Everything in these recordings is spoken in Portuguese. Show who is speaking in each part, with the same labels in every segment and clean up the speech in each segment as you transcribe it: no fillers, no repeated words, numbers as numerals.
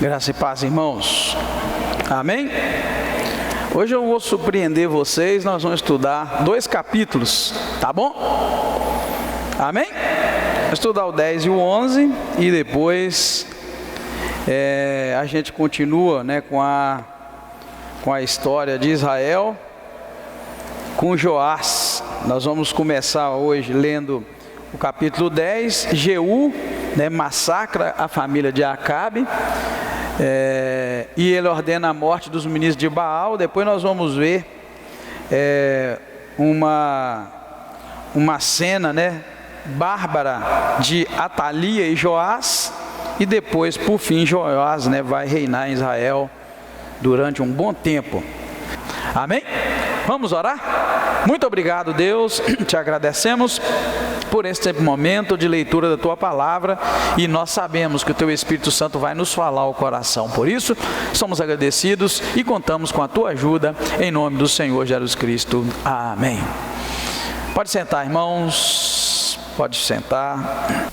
Speaker 1: Graça e paz, irmãos. Amém? Hoje eu vou surpreender vocês, nós vamos estudar 2 capítulos, tá bom? Amém? Vou estudar o 10 e o 11 e depois a gente continua, né, com a história de Israel, com Joás. Nós vamos começar hoje lendo o capítulo 10, Jeú, né, massacra a família de Acabe, e ele ordena a morte dos ministros de Baal. Depois nós vamos ver uma cena, né, bárbara de Atalia e Joás, e depois, por fim, Joás, né, vai reinar em Israel durante um bom tempo. Amém? Vamos orar? Muito obrigado, Deus, te agradecemos por este momento de leitura da Tua Palavra, e nós sabemos que o Teu Espírito Santo vai nos falar ao coração. Por isso, somos agradecidos e contamos com a Tua ajuda, em nome do Senhor Jesus Cristo. Amém. Pode sentar, irmãos, pode sentar.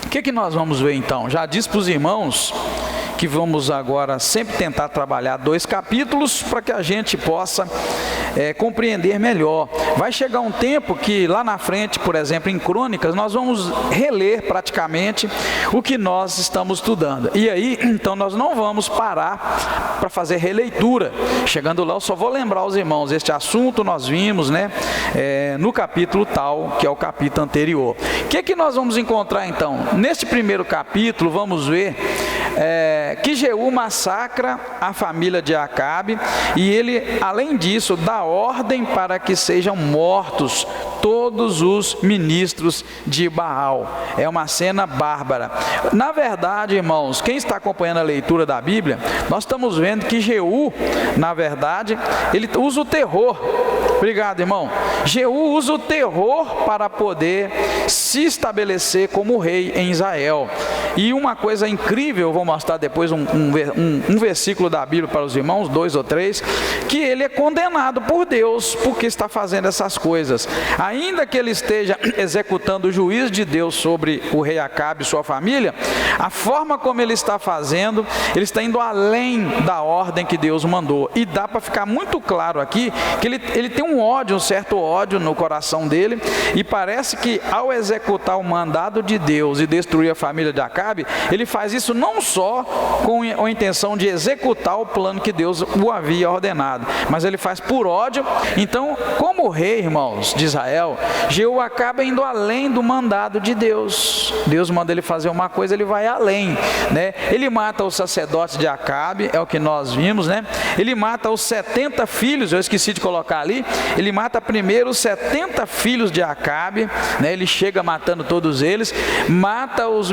Speaker 1: O que nós vamos ver então? Já disse para os irmãos que vamos agora sempre tentar trabalhar 2 capítulos para que a gente possa compreender melhor. Vai chegar um tempo que lá na frente, por exemplo, em Crônicas, nós vamos reler praticamente o que nós estamos estudando. E aí, então, nós não vamos parar para fazer releitura. Chegando lá, eu só vou lembrar aos irmãos, este assunto nós vimos, né, no capítulo tal, que é o capítulo anterior. O que nós vamos encontrar então? Neste primeiro capítulo, vamos ver que Jeú massacra a família de Acabe, e ele, além disso, dá ordem para que sejam mortos todos os ministros de Baal. É uma cena bárbara. Na verdade, irmãos, quem está acompanhando a leitura da Bíblia, nós estamos vendo que Jeú, na verdade, ele usa o terror. Obrigado, irmão. Jeú usa o terror para poder se estabelecer como rei em Israel. E uma coisa incrível, eu vou mostrar depois um versículo da Bíblia para os irmãos, 2 ou 3, que ele é condenado por Deus porque está fazendo essas coisas. Ainda que ele esteja executando o juízo de Deus sobre o rei Acabe e sua família, a forma como ele está fazendo, ele está indo além da ordem que Deus mandou. E dá para ficar muito claro aqui que ele tem um certo ódio no coração dele, e parece que ao executar o mandado de Deus e destruir a família de Acabe, ele faz isso não só com a intenção de executar o plano que Deus o havia ordenado, mas ele faz por ódio. Então, como rei, irmãos, de Israel, Jeú acaba indo além do mandado de Deus. Deus manda ele fazer uma coisa, ele vai além, né? Ele mata os sacerdotes de Acabe, é o que nós vimos, né? Ele mata os 70 filhos, eu esqueci de colocar ali, ele mata primeiro os 70 filhos de Acabe, né? Ele chega matando todos eles, mata os...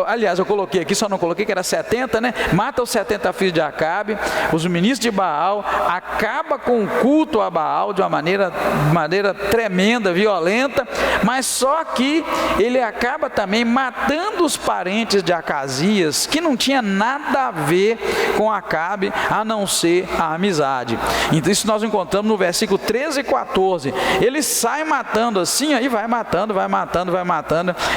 Speaker 1: aliás, eu coloquei aqui, só não coloquei que era 70, né? Mata os 70 filhos de Acabe, os ministros de Baal, acaba com o culto a Baal de uma maneira tremenda, violenta, mas só que ele acaba também matando os parentes de Acasias, que não tinha nada a ver com Acabe, a não ser a amizade. Então isso nós encontramos no versículo 13 e 14, ele sai matando assim, aí vai matando,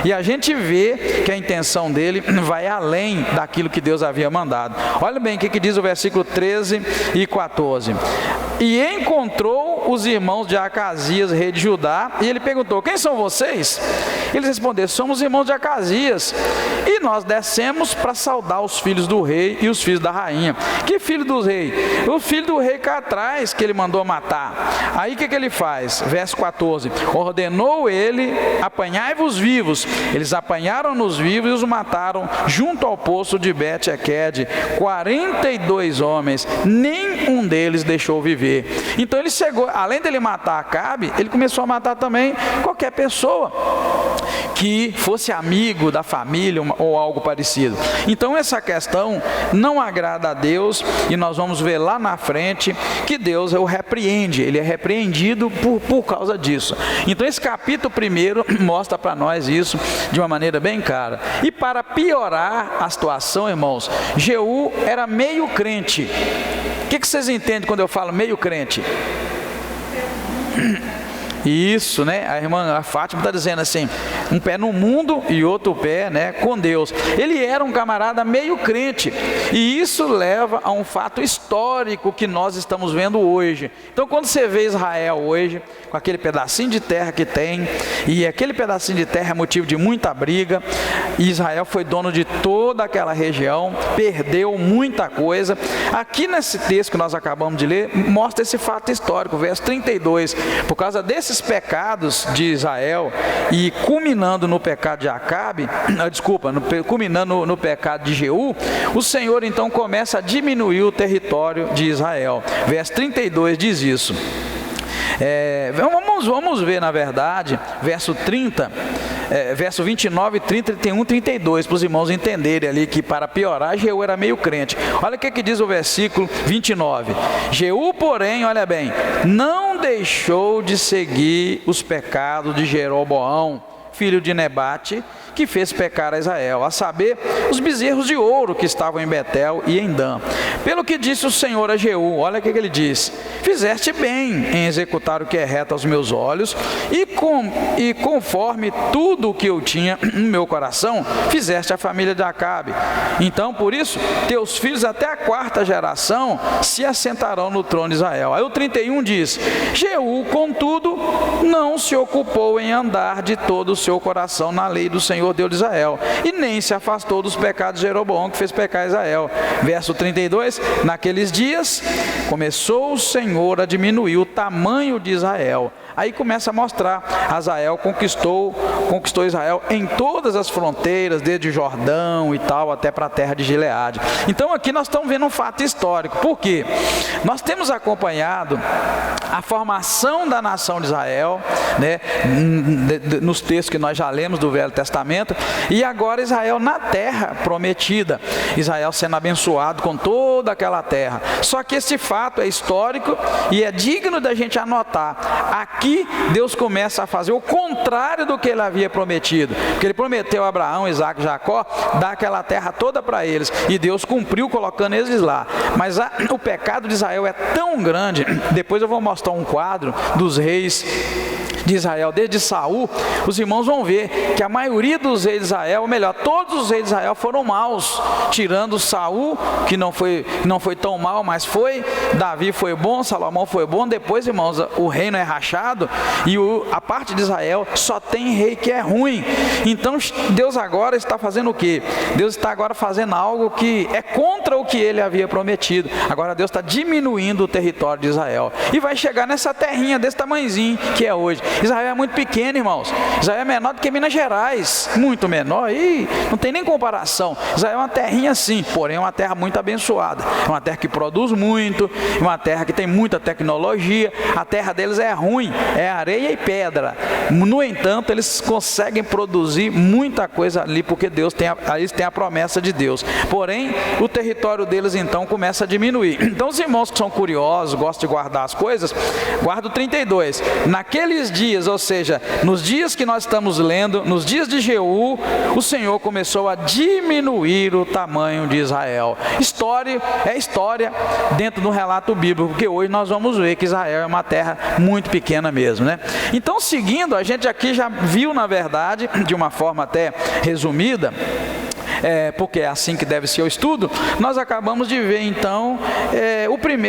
Speaker 1: e a gente vê que a intenção dele vai além daquilo que Deus havia mandado. Olha bem o que diz o versículo 13 e 14. E encontrou os irmãos de Acasias, rei de Judá, e ele perguntou: quem são vocês? Eles responderam: somos irmãos de Acasias, e nós descemos para saudar os filhos do rei e os filhos da rainha. Que filho do rei? O filho do rei cá atrás, que ele mandou matar. Aí o que ele faz? Verso 14: ordenou ele: apanhai-vos vivos. Eles apanharam-nos vivos e os mataram junto ao poço de Bet-Equed, 42 homens, nenhum deles deixou viver. Então ele chegou, além dele matar Acabe, ele começou a matar também qualquer pessoa que fosse amigo da família ou algo parecido. Então essa questão não agrada a Deus, e nós vamos ver lá na frente que Deus o repreende, ele é repreendido por causa disso. Então esse capítulo primeiro mostra para nós isso de uma maneira bem clara. E para piorar a situação, irmãos, Jeú era meio crente. O que vocês entendem quando eu falo meio crente? Isso, né? A irmã Fátima está dizendo assim: um pé no mundo e outro pé, né, com Deus. Ele era um camarada meio crente, e isso leva a um fato histórico que nós estamos vendo hoje. Então, quando você vê Israel hoje, com aquele pedacinho de terra que tem, e aquele pedacinho de terra é motivo de muita briga, e Israel foi dono de toda aquela região, perdeu muita coisa. Aqui nesse texto que nós acabamos de ler, mostra esse fato histórico, verso 32, por causa desses pecados de Israel, e culminando no pecado de Acabe, culminando no pecado de Jeú, o Senhor então começa a diminuir o território de Israel. Verso 32 diz isso. Vamos ver, na verdade, verso 30, verso 29, 30, 31, 32, para os irmãos entenderem ali que, para piorar, Jeú era meio crente. Olha o que diz o versículo 29. Jeú, porém, olha bem, não deixou de seguir os pecados de Jeroboão, filho de Nebate, que fez pecar a Israel, a saber, os bezerros de ouro que estavam em Betel e em Dan. Pelo que disse o Senhor a Jeú, olha o que ele diz: fizeste bem em executar o que é reto aos meus olhos, e conforme tudo o que eu tinha no meu coração, fizeste a família de Acabe. Então, por isso, teus filhos até a 4ª geração se assentarão no trono de Israel. Aí o 31 diz: Jeú, contudo, não se ocupou em andar de todo o seu coração na lei do Senhor Deus de Israel, e nem se afastou dos pecados de Jeroboão, que fez pecar Israel. Verso 32, naqueles dias começou o Senhor a diminuir o tamanho de Israel. Aí começa a mostrar, Israel conquistou Israel em todas as fronteiras, desde Jordão e tal, até para a terra de Gileade. Então aqui nós estamos vendo um fato histórico. Por quê? Nós temos acompanhado a formação da nação de Israel, né, nos textos que nós já lemos do Velho Testamento, e agora Israel na terra prometida, Israel sendo abençoado com toda aquela terra. Só que esse fato é histórico e é digno da gente anotar. Aqui Deus começa a fazer o contrário do que ele havia prometido, porque ele prometeu a Abraão, Isaac e Jacó dar aquela terra toda para eles, e Deus cumpriu colocando eles lá. Mas o pecado de Israel é tão grande. Depois eu vou mostrar um quadro dos reis de Israel, desde Saul. Os irmãos vão ver que a maioria dos reis de Israel, ou melhor, todos os reis de Israel foram maus, tirando Saul, que não foi tão mal, mas foi. Davi foi bom, Salomão foi bom. Depois, irmãos, o reino é rachado, e a parte de Israel só tem rei que é ruim. Então Deus agora está fazendo o quê? Deus está agora fazendo algo que é contra o que ele havia prometido. Agora Deus está diminuindo o território de Israel, e vai chegar nessa terrinha desse tamanhozinho que é hoje. Israel é muito pequeno, irmãos. Israel é menor do que Minas Gerais, muito menor, e não tem nem comparação. Israel é uma terrinha assim, porém é uma terra muito abençoada, é uma terra que produz muito, é uma terra que tem muita tecnologia. A terra deles é ruim, é areia e pedra. No entanto, eles conseguem produzir muita coisa ali, porque eles têm a promessa de Deus. Porém, o território deles então começa a diminuir. Então os irmãos que são curiosos, gostam de guardar as coisas, guarda o 32. Naqueles dias, ou seja, nos dias que nós estamos lendo, nos dias de Jeú, o Senhor começou a diminuir o tamanho de Israel. História dentro do relato bíblico, porque hoje nós vamos ver que Israel é uma terra muito pequena mesmo, né? Então, seguindo, a gente aqui já viu, na verdade, de uma forma até resumida, porque é assim que deve ser o estudo, nós acabamos de ver então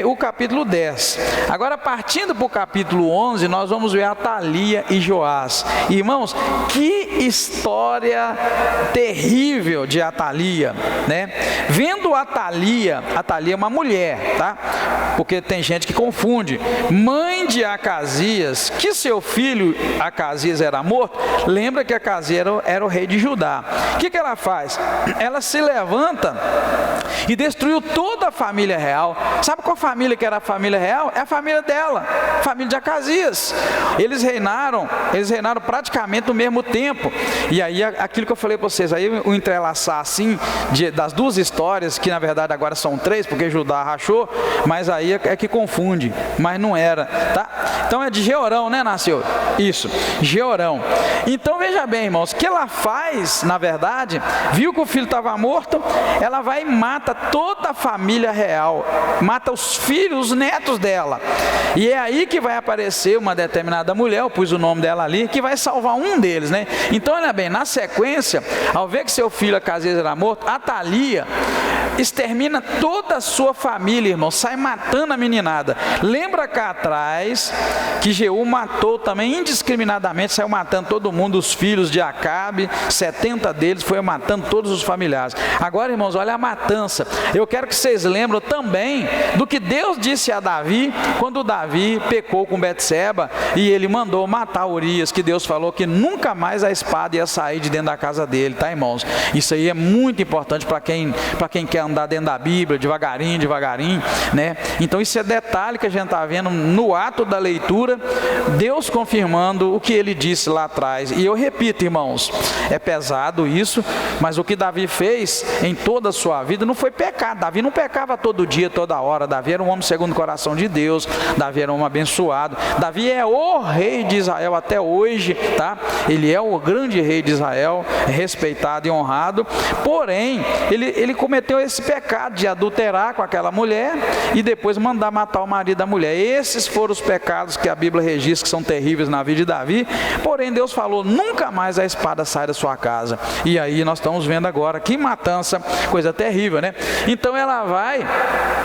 Speaker 1: o capítulo 10. Agora, partindo para o capítulo 11, nós vamos ver Atalia e Joás. Irmãos, que história terrível de Atalia, né? Vendo Atalia é uma mulher, tá? Porque tem gente que confunde. Mãe de Acasias, que seu filho Acasias era morto. Lembra que Acasias era o rei de Judá. O que ela faz? Ela se levanta e destruiu toda a família real. Sabe qual família que era a família real? É a família dela, a família de Acasias. Eles reinaram praticamente no mesmo tempo. E aí, aquilo que eu falei para vocês, aí o entrelaçar assim, das duas histórias, que na verdade agora são 3, porque Judá rachou, mas aí é que confunde, mas não era, tá? Então é de Jeorão, né, nasceu? Isso, Jeorão. Então veja bem, irmãos, o que ela faz, na verdade, viu que o filho estava morto, ela vai e mata toda a família real, mata os filhos, os netos dela. E é aí que vai aparecer uma determinada mulher, eu pus o nome dela ali, que vai salvar um deles, né? Então olha bem, na sequência, ao ver que seu filho Acasias era morto, Atalia extermina toda a sua família, irmão, sai matando a meninada. Lembra cá atrás que Jeú matou também indiscriminadamente, saiu matando todo mundo, os filhos de Acabe, 70 deles, foi matando todos os familiares. Agora, irmãos, olha a matança. Eu quero que vocês lembrem também do que Deus disse a Davi, quando Davi pecou com Betseba e ele mandou matar Urias, que Deus falou que nunca mais a espada ia sair de dentro da casa dele, tá, irmãos? Isso aí é muito importante para quem quer andar dentro da Bíblia, devagarinho, né? Então isso é detalhe que a gente está vendo no ato da leitura, Deus confirmando o que ele disse lá atrás. E eu repito, irmãos, é pesado isso, mas o que Davi fez em toda a sua vida não foi pecado. Davi não pecava todo dia, toda hora. Davi era um homem segundo o coração de Deus, Davi era um homem abençoado. Davi é o rei de Israel até hoje, tá? Ele é o grande rei de Israel, respeitado e honrado. Porém, ele cometeu esse pecado de adulterar com aquela mulher e depois mandar matar o marido da mulher. Esses foram os pecados que a Bíblia registra, que são terríveis na vida de Davi. Porém, Deus falou, nunca mais a espada sai da sua casa. E aí nós estamos vendo agora, que matança, coisa terrível, né? Então ela vai,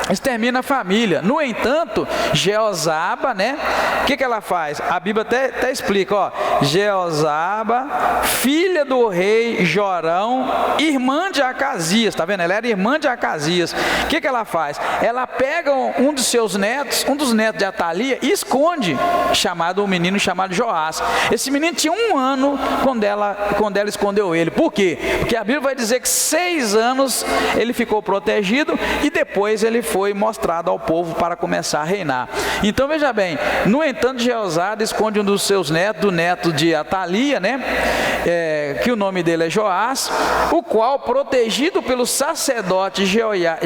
Speaker 1: extermina a família. No entanto, Jeozaba, né? O que ela faz? A Bíblia até explica, ó, Jeozaba, filha do rei Jorão, irmã de Acasias, tá vendo? Ela era irmã de Acasias. O que ela faz? Ela pega um dos seus netos, um dos netos de Atalia, e esconde, um menino chamado Joás. Esse menino tinha 1 ano quando ela escondeu ele. Por quê? Porque a Bíblia vai dizer que 6 anos ele ficou protegido e depois ele foi mostrado ao povo para começar a reinar. Então veja bem, no entanto, Jeozada esconde um dos seus netos, do neto de Atalia, né? Que o nome dele é Joás, o qual, protegido pelo sacerdote Jeoiada,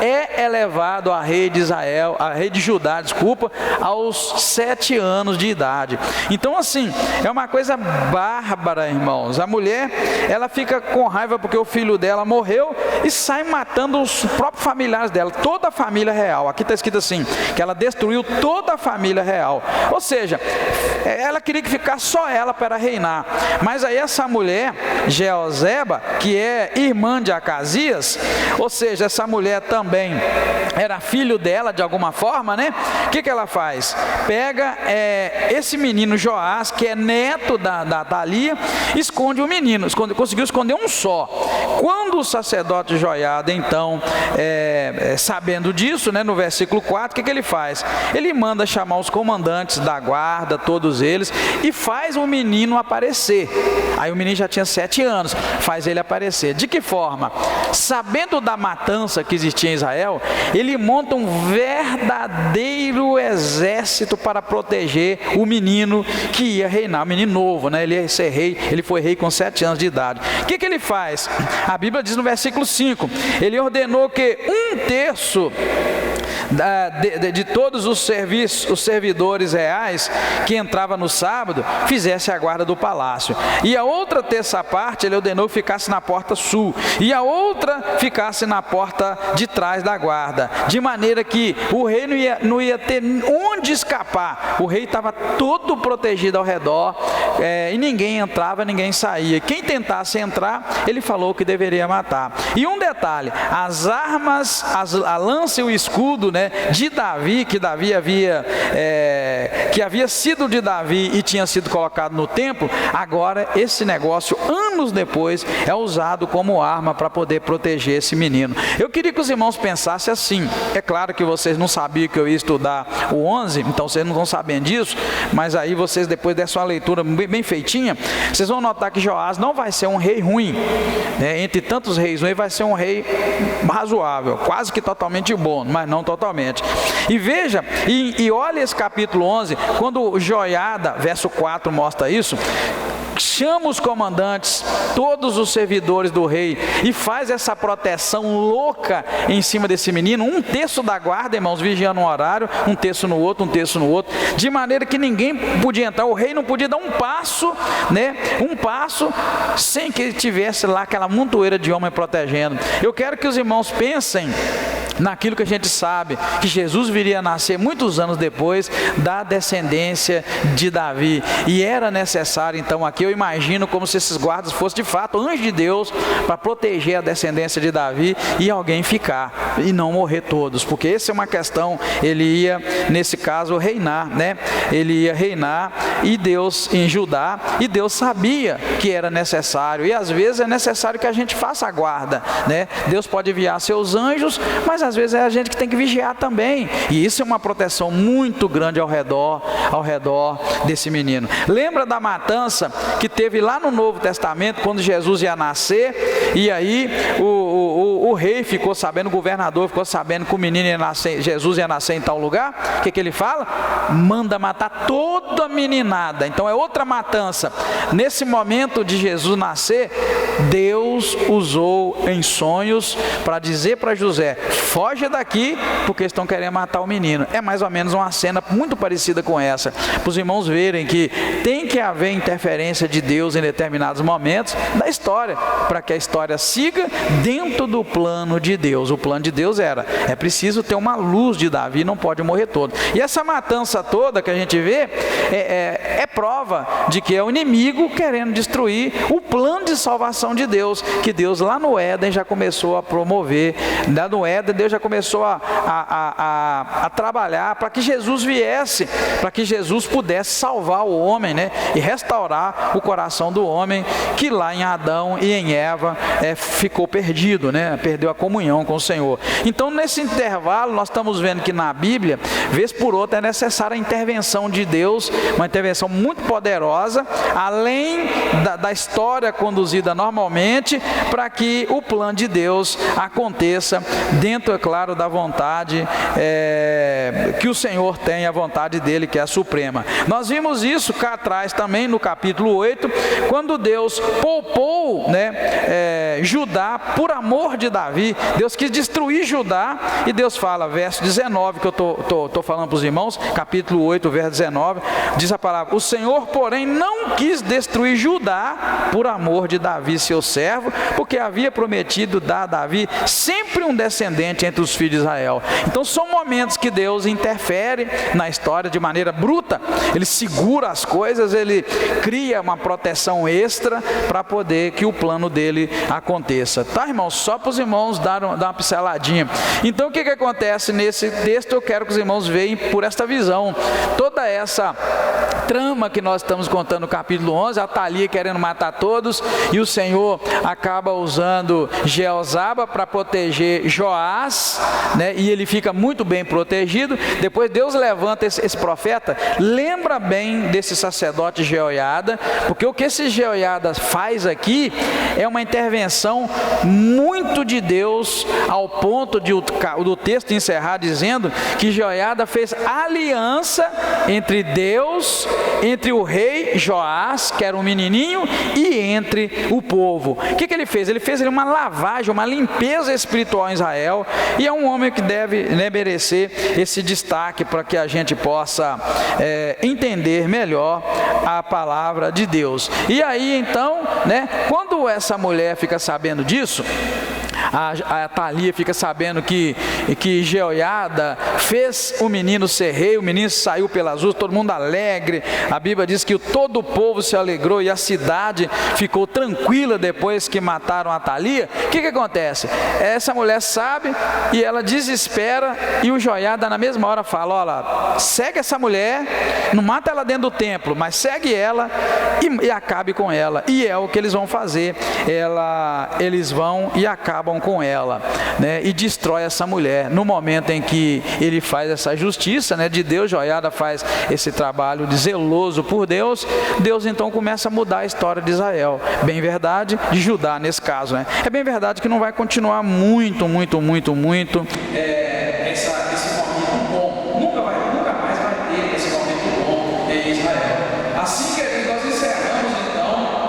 Speaker 1: é elevado a rei de Israel, a rei de Judá, desculpa, aos 7 anos de idade. Então assim, é uma coisa bárbara, irmãos. A mulher, ela fica com raiva porque o filho dela morreu e sai matando os próprios familiares dela, toda a família real. Aqui está escrito assim, que ela destruiu toda a família real. Ou seja, ela queria que ficasse só ela para reinar. Mas aí essa mulher, Jeozeba, que é irmã de Acasias, ou seja, essa mulher também era filho dela de alguma forma, né? O que ela faz? Pega esse menino Joás, que é neto da Atalia, esconde o menino, conseguiu esconder um só. Quando o sacerdote Jeoiada, então, sabendo disso, né, no versículo 4, o que ele faz? Ele manda chamar os comandantes da guarda, todos eles, e faz o menino aparecer. Aí o menino já tinha 7 anos, faz ele aparecer. De que forma? Sabendo da matança que existia em Israel, ele monta um verdadeiro exército para proteger o menino que ia reinar, o menino novo, né? Ele ia ser rei, ele foi rei com 7 anos de idade. O que ele faz? A Bíblia diz no versículo 5, ele ordenou que 1/3 de todos os servidores reais que entrava no sábado, fizesse a guarda do palácio. E a outra terça parte, ele ordenou que ficasse na porta sul, e a outra ficasse na porta de trás da guarda, de maneira que o rei não ia ter onde escapar. O rei estava todo protegido ao redor, e ninguém entrava, ninguém saía. Quem tentasse entrar, ele falou que deveria matar. E um detalhe, as armas, a lança e o escudo, né, de Davi, que havia sido de Davi e tinha sido colocado no templo, agora esse negócio, anos depois, é usado como arma para poder proteger esse menino. Eu queria que os irmãos pensassem assim. É claro que vocês não sabiam que eu ia estudar o 11, então vocês não estão sabendo disso, mas aí vocês, depois dessa uma leitura bem feitinha, vocês vão notar que Joás não vai ser um rei ruim, né? Entre tantos reis ruins, vai ser um rei razoável, quase que totalmente bom, mas não totalmente. E veja, e olha esse capítulo 11, quando Jeoiada, verso 4 mostra isso, chama os comandantes, todos os servidores do rei, e faz essa proteção louca em cima desse menino, um terço da guarda, irmãos, vigiando um horário, um terço no outro, de maneira que ninguém podia entrar, o rei não podia dar um passo, né, sem que ele tivesse lá aquela montoeira de homem protegendo. Eu quero que os irmãos pensem naquilo que a gente sabe, que Jesus viria a nascer muitos anos depois da descendência de Davi, e era necessário, então aqui eu imagino como se esses guardas fossem de fato anjos de Deus, para proteger a descendência de Davi, e alguém ficar, e não morrer todos, porque essa é uma questão, ele ia, nesse caso, reinar, né? Ele ia reinar, e Deus, em Judá, e Deus sabia que era necessário, e às vezes é necessário que a gente faça a guarda, né? Deus pode enviar seus anjos, mas às vezes é a gente que tem que vigiar também, e isso é uma proteção muito grande ao redor desse menino. Lembra da matança que teve lá no Novo Testamento, quando Jesus ia nascer, e aí o rei ficou sabendo, o governador ficou sabendo que o menino ia nascer, Jesus ia nascer em tal lugar, o que ele fala? Manda matar toda a meninada. Então é outra matança. Nesse momento de Jesus nascer, Deus usou em sonhos para dizer para José: foge daqui, porque estão querendo matar o menino. É mais ou menos uma cena muito parecida com essa, para os irmãos verem que tem que haver interferência de Deus em determinados momentos da história, para que a história siga dentro do plano de Deus. O plano de Deus é preciso ter uma luz de Davi, não pode morrer todo. E essa matança toda que a gente vê é prova de que é o inimigo querendo destruir o plano de salvação de Deus, que Deus lá no Éden já começou a promover. Lá no Éden Deus já começou a trabalhar para que Jesus viesse, para que Jesus pudesse salvar o homem, né? E restaurar o coração do homem, que lá em Adão e em Eva ficou perdido, né? Perdeu a comunhão com o Senhor. Então nesse intervalo nós estamos vendo que na Bíblia, vez por outra, é necessária a intervenção de Deus, uma intervenção muito poderosa, além da história conduzida normalmente, para que o plano de Deus aconteça dentro, é claro, da vontade que o Senhor tem, a vontade dele, que é a suprema. Nós vimos isso cá atrás também no capítulo 8, quando Deus poupou, né, Judá por amor de Davi. Deus quis destruir Judá, e Deus fala, verso 19, que eu estou falando para os irmãos, capítulo 8, verso 19, diz a palavra: o Senhor, porém, não quis destruir Judá por amor de Davi, seu servo, porque havia prometido dar a Davi sempre um descendente entre os filhos de Israel. Então são momentos que Deus interfere na história de maneira bruta, ele segura as coisas, ele cria uma proteção extra para poder que o plano dele aconteça. Tá, irmãos? Só para os irmãos dar uma pinceladinha. Então o que acontece nesse texto? Eu quero que os irmãos vejam por esta visão, toda essa trama que nós estamos contando no capítulo 11, Atalia querendo matar todos, e o Senhor acaba usando Jeozaba para proteger Joás, né? E ele fica muito bem protegido. Depois Deus levanta esse profeta. Lembra bem desse sacerdote Jeoiada, porque o que esse Jeoiada faz aqui é uma intervenção muito de Deus, ao ponto do texto encerrar dizendo que Jeoiada fez aliança entre Deus, entre o rei Joás, que era um menininho, e entre o povo. O que ele fez? Ele fez uma lavagem, uma limpeza espiritual em Israel, e é um homem que deve, né, merecer esse destaque para que a gente possa entender melhor a palavra de Deus. E aí então, né, quando essa mulher fica sabendo disso, a Atalia fica sabendo que Jeoiada fez o menino ser rei, o menino saiu pelas ruas, todo mundo alegre. A Bíblia diz que todo o povo se alegrou e a cidade ficou tranquila depois que mataram a Atalia. O que acontece? Essa mulher sabe e ela desespera, e o Jeoiada na mesma hora fala: olha, segue essa mulher, não mata ela dentro do templo, mas segue ela e acabe com ela. E é o que eles vão fazer. Eles vão e acabam com ela, né, e destrói essa mulher. No momento em que ele faz essa justiça, né, de Deus, Jeoiada faz esse trabalho de zeloso por Deus. Deus então começa a mudar a história de Israel, bem verdade, de Judá nesse caso, né. É bem verdade que não vai continuar muito esse momento bom, nunca mais vai ter esse momento bom em Israel. Assim que nós encerramos então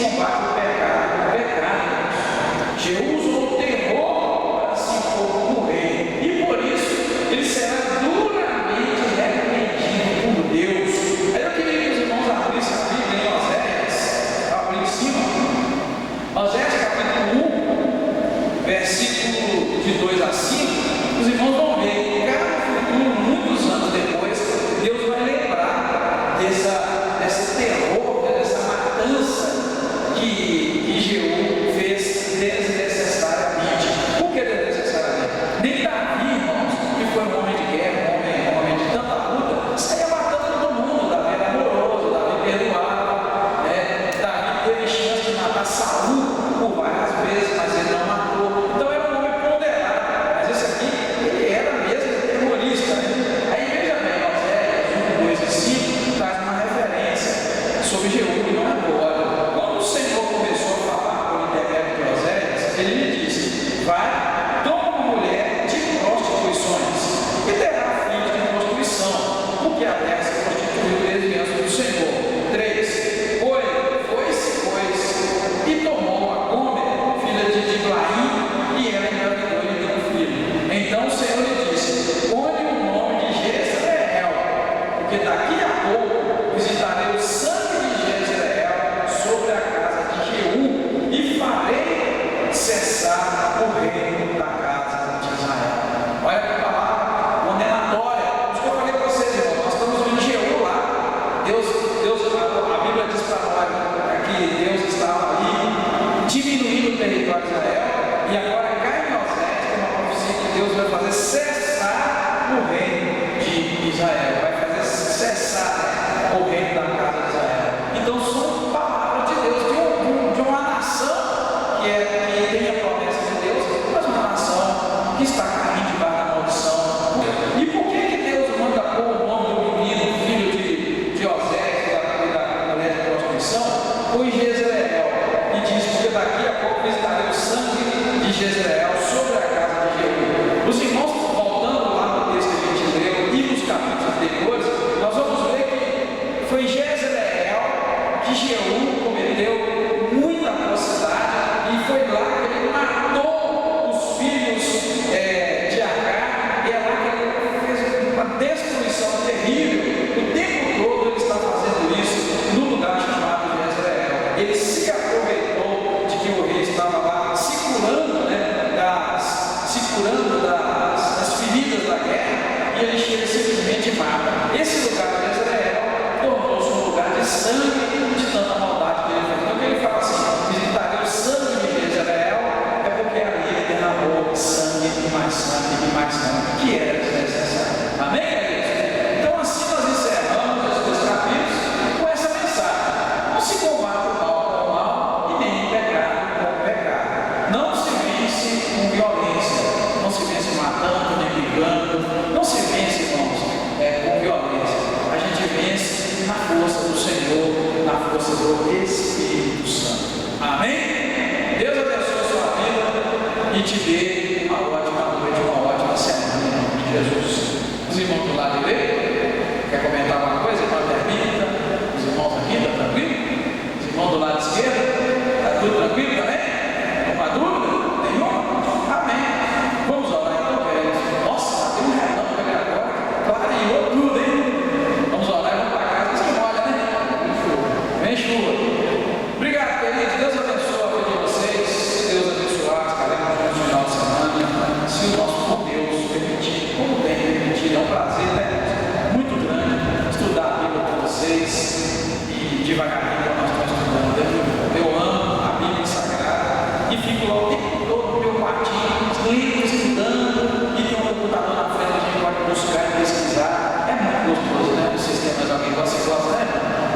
Speaker 1: combate o pecado. Jeú usou o terror para se impor como rei, e por isso ele será duramente repreendido por Deus. Aí eu queria que os irmãos abrissem a Bíblia em Oséias, abrir em cima. Oséias capítulo 1, versículo de 2 a 5. Os irmãos vão ver que cada futuro, muitos anos depois, Deus vai lembrar desse terror, dessa matança que Jeú fez desnecessariamente. Por que desnecessariamente? Nem Davi, irmãos, que foi um homem de guerra, um homem de tanta luta, saía matando todo mundo. Davi era amoroso, Davi perdoava, Davi teve chance de matar Saul por várias vezes, mas ele não matou. Então era um homem ponderado, mas esse aqui, ele era mesmo terrorista, né? Aí veja bem, Oséias 1, 2 e 5 traz uma referência sobre Jeú que não é boa. Quando o Senhor começou a falar por intermédio de Oséias, ele lhe disse: vai, toma uma mulher de prostituições e terá filhos de prostituição, porque a terra se prostituiu desde antes do Senhor. 3. Foi-se, pois, e tomou a Gomer, filha de Diblaim, e ela engravidou e deu um filho. Então o Senhor lhe disse: põe o nome de Jezreel, porque daqui a pouco visitarei o sangue de Jezreel sobre a casa de Jeú e farei cessar o reino da casa de Israel. Olha que palavra condenatória. Isso que eu falei para vocês, irmãos. Nós estamos vendo Jeú lá. A Bíblia diz para nós que Deus estava ali diminuindo o território de Israel, e agora cai em Oséias, que é uma profecia que Deus vai fazer cessar o reino de Israel, vai fazer cessar o reino da casa de Israel. Então são palavras de Deus, de uma nação que tem a promessa de Deus, mas uma nação que está caindo debaixo da maldição. E por que Deus manda pôr o nome do menino, filho de Oséias, da mulher de prostituição, foi Jezreel, e diz: porque daqui a pouco visitarei o sangue de Jezreel sobre a casa de Jeú. Os irmãos, voltando lá no texto que a gente leu e nos capítulos anteriores, nós vamos ver que foi Jezreel que Jeú cometeu muita atrocidade, e foi lá que ele matou os filhos de Agar, e é lá que ele fez uma destruição terrível. O tempo todo ele está fazendo isso no lugar chamado Jezreel. Ele se aproveitou de que o rei estava lá se curando, das feridas da guerra, e ele chega simplesmente e mata. Esse lugar de Jezreel tornou-se um lugar de sangue, de tanta maldade que ele fez. Então ele fala assim: visitarei o sangue de Jezreel, é porque ali ele derramou sangue e mais sangue, que era desnecessário. Amém, queridos? Então assim nós encerramos esses dois capítulos com essa mensagem: não se combate o mal com o mal, e nem o pecado com o pecado. Não se vence com violência, não se vence matando, nem brigando, não se vence, irmãos, com violência. A gente vence na força do Senhor, na força do Espírito Santo. Amém? Deus abençoe a sua vida e te dê uma ótima noite, uma ótima semana, em nome de Jesus. Os irmãos do lado direito, quer comentar alguma coisa? Irmã Termita, os irmãos aqui, está tranquilo? Os irmãos do lado esquerdo, está tudo tranquilo também? Alguma dúvida? Nenhuma? Amém. Vamos orar então, queridos. Nossa, tem um relâmpago ali agora, clareou tudo, hein? Vamos orar e vamos para casa, mas que molha, né? Vem chuva. Obrigado, queridos. Deus abençoe a vida de vocês. Se Deus abençoar, estaremos no final de semana. Se o nosso bom Deus permitir, como tem permitido, é um prazer, né? Muito grande estudar a Bíblia com vocês, e devagarinho nós estamos estudando. Eu amo a Bíblia Sagrada e fico lá o tempo todo no meu quartinho, lendo, estudando, e tem um computador na frente, a gente pode buscar e pesquisar. É muito gostoso, né? Não sei se tem mais alguém que você gosta, né?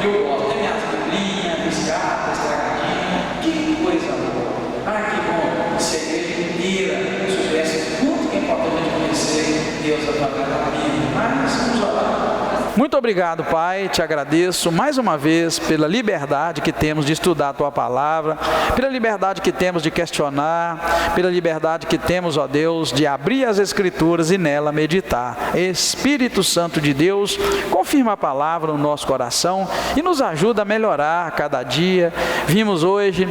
Speaker 1: Eu gosto, tem minhas biblinhas, piscada, estragadinha, que coisa boa. Ah, que bom, se a igreja inteira soubesse o quanto que é importante conhecer Deus através da Bíblia. Mas vamos orar. Muito obrigado, Pai, te agradeço mais uma vez pela liberdade que temos de estudar a Tua Palavra, pela liberdade que temos de questionar, pela liberdade que temos, ó Deus, de abrir as Escrituras e nela meditar. Espírito Santo de Deus, confirma a palavra no nosso coração e nos ajuda a melhorar cada dia. Vimos hoje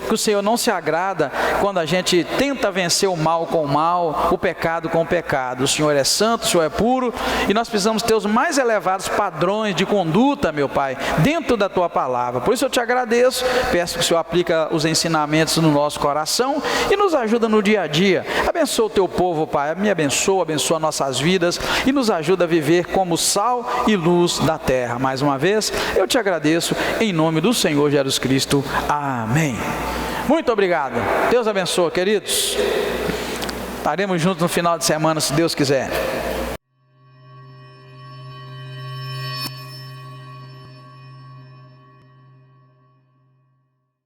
Speaker 1: que o Senhor não se agrada quando a gente tenta vencer o mal com o mal, o pecado com o pecado. O Senhor é santo, o Senhor é puro e nós precisamos ter os mais elevados padrões de conduta, meu Pai, dentro da Tua Palavra. Por isso eu te agradeço, peço que o Senhor aplique os ensinamentos no nosso coração e nos ajuda no dia a dia. Abençoa o Teu povo, Pai, me abençoa nossas vidas e nos ajuda a viver como sal e luz da terra. Mais uma vez, eu te agradeço em nome do Senhor Jesus Cristo. Amém. Muito obrigado. Deus abençoe, queridos. Estaremos juntos no final de semana, se Deus quiser.